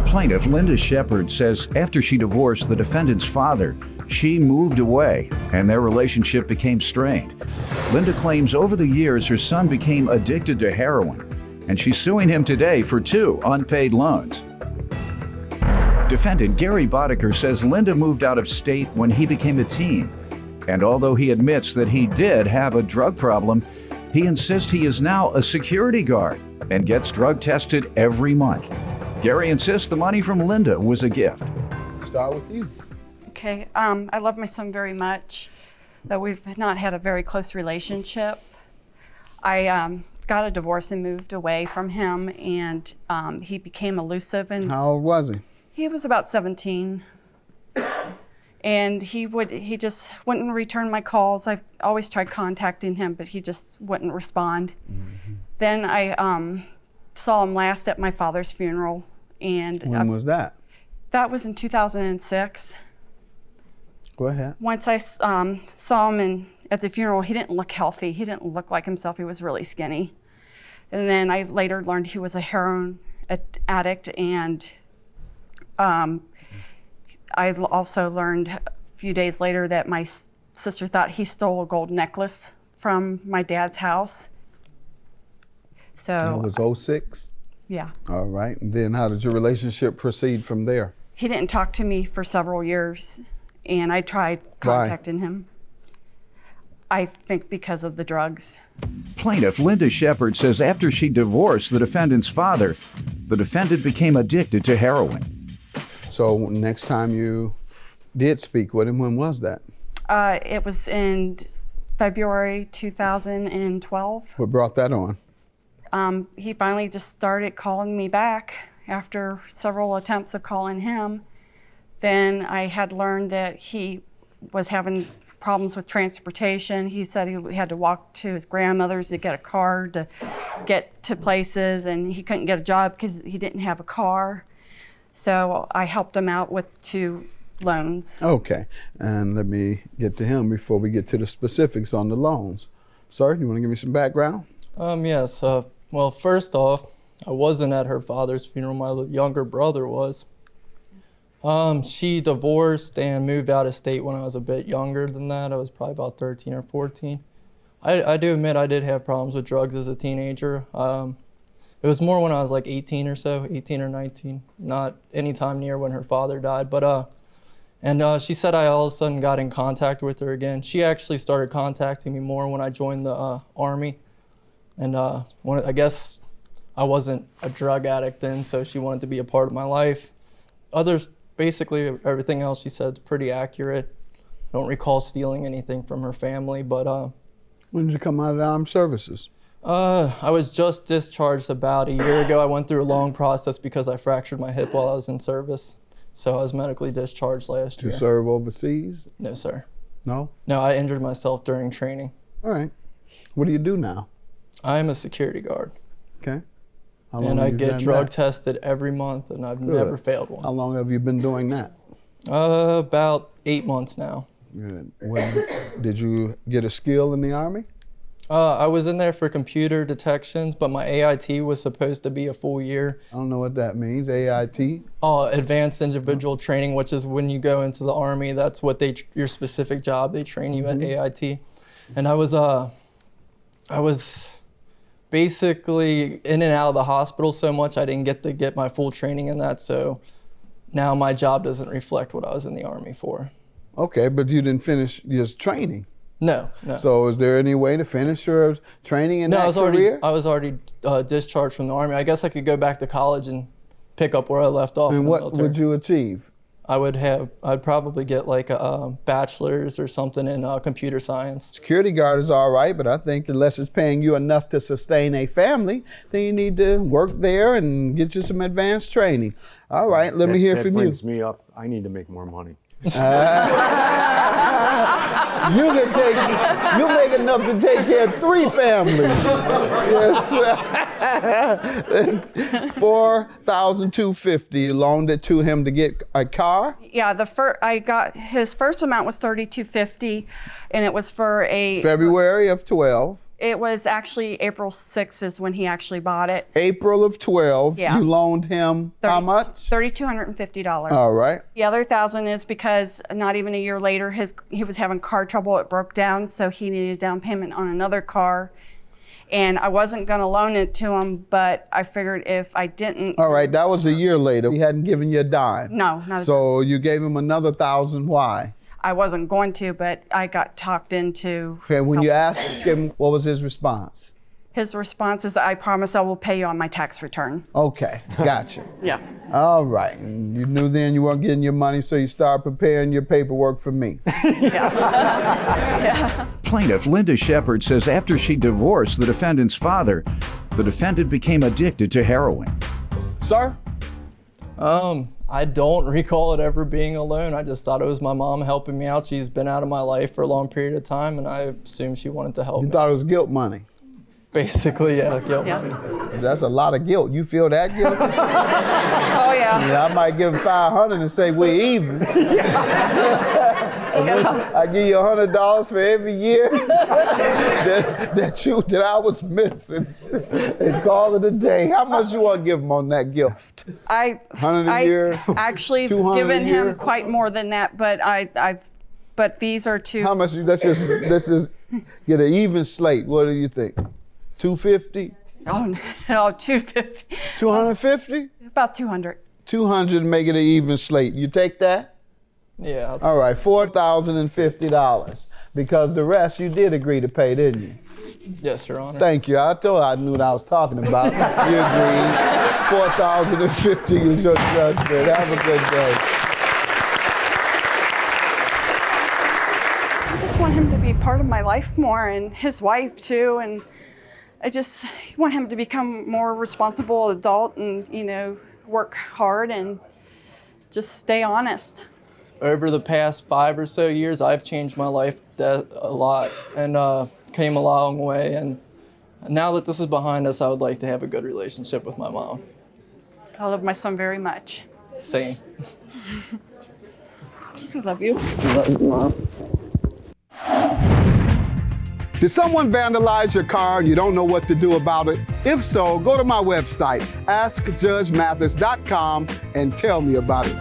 Plaintiff Linda Shepard says after she divorced the defendant's father, she moved away and their relationship became strained. Linda claims over the years her son became addicted to heroin, and she's suing him today for 2 unpaid loans. Defendant Gary Boddicker says Linda moved out of state when he became a teen, and although he admits that he did have a drug problem, he insists he is now a security guard and gets drug tested every month. Gary insists the money from Linda was a gift. Start with you. Okay, I love my son very much, though we've not had a very close relationship. I got a divorce and moved away from him, and he became elusive. And How old was he? He was about 17. And he just wouldn't return my calls. I always tried contacting him, but he just wouldn't respond. Mm-hmm. Then I saw him last at my father's funeral. And when was that? That was in 2006. Go ahead. Once I saw him at the funeral, he didn't look healthy. He didn't look like himself. He was really skinny. And then I later learned he was a heroin addict, and I also learned a few days later that my sister thought he stole a gold necklace from my dad's house. So that was 06? Yeah. All right. And then how did your relationship proceed from there? He didn't talk to me for several years, and I tried contacting him. I think because of the drugs. Plaintiff Linda Shepard says after she divorced the defendant's father, the defendant became addicted to heroin. So next time you did speak with him, when was that? It was in February 2012. What brought that on? He finally just started calling me back after several attempts of calling him. Then I had learned that he was having problems with transportation. He said he had to walk to his grandmother's to get a car to get to places, and he couldn't get a job because he didn't have a car. So I helped him out with 2 loans. Okay, and let me get to him before we get to the specifics on the loans. Sir, you want to give me some background? Yes. Well, first off, I wasn't at her father's funeral. My younger brother was. She divorced and moved out of state when I was a bit younger than that. I was probably about 13 or 14. I do admit I did have problems with drugs as a teenager. It was more when I was like 18 or so, 18 or 19, not any time near when her father died. But she said I all of a sudden got in contact with her again. She actually started contacting me more when I joined the Army. And I guess I wasn't a drug addict then, so she wanted to be a part of my life. Basically everything else she said is pretty accurate. I don't recall stealing anything from her family, but when did you come out of the armed services? I was just discharged about a year ago. I went through a long process because I fractured my hip while I was in service. So I was medically discharged last year. To serve overseas? No, sir. No? No, I injured myself during training. All right. What do you do now? I am a security guard. Okay. And I get drug tested every month, and I've never failed one. How long have you been doing that? About 8 months now. Good. Did you get a skill in the Army? I was in there for computer detections, but my AIT was supposed to be a full year. I don't know what that means, AIT? Advanced Individual Training, which is when you go into the Army, that's what your specific job, they train you at AIT. And I was basically in and out of the hospital so much I didn't get my full training in that, so now my job doesn't reflect what I was in the Army for. Okay, but you didn't finish your training. No. So is there any way to finish your training in that career? I was already discharged from the Army. I guess I could go back to college and pick up where I left off. And in the what military. would you achieve? I'd probably get like a bachelor's or something in computer science. Security guard is all right, but I think unless it's paying you enough to sustain a family, then you need to work there and get you some advanced training. All right, let me hear from you. That brings me up. I need to make more money. You make enough to take care of 3 families. Yes. $4,250 loaned it to him to get a car. Yeah, I got his first amount was $3,250, and it was for a February of 12. It was actually April 6th is when he actually bought it. April of 12, Yeah. you loaned him how much? $3,250. All right. The other $1,000 is because not even a year later, he was having car trouble. It broke down, so he needed a down payment on another car. And I wasn't going to loan it to him, but I figured if I didn't. All right, that was a year later. He hadn't given you a dime. No, not So you gave him another $1,000. Why? I wasn't going to, but I got talked into. Okay, when you asked him, what was his response? His response is, I promise I will pay you on my tax return. Okay, gotcha. Yeah. All right. And you knew then you weren't getting your money, so you started preparing your paperwork for me. Plaintiff Linda Shepard says after she divorced the defendant's father, the defendant became addicted to heroin. Sir? I don't recall it ever being alone. I just thought it was my mom helping me out. She's been out of my life for a long period of time, and I assumed she wanted to help You me. thought it was guilt money. Basically, yeah, guilt Yeah. money. That's a lot of guilt. You feel that guilt? Oh, yeah. Yeah, I might give him $500 and say we're even. I give you $100 for every year that I was missing, and call it a day. How much you want to give him on that gift? I $100 a year? actually $200 a given year? him quite more than that, but but these are two. How much? Let's just get an even slate. What do you think? $250? Oh, no, 250. $250? About 200. 200 make it an even slate. You take that? Yeah. All right, $4,050. Because the rest you did agree to pay, didn't you? Yes, Your Honor. Thank you. I thought I knew what I was talking about. You agreed. $4,050 was your judgment. Have a good day. I just want him to be part of my life more, and his wife too, and I just want him to become more responsible adult and, work hard and just stay honest. Over the past 5 or so years, I've changed my life a lot and came a long way. And now that this is behind us, I would like to have a good relationship with my mom. I love my son very much. Same. I love you. Did someone vandalize your car and you don't know what to do about it? If so, go to my website, askjudgemathis.com, and tell me about it.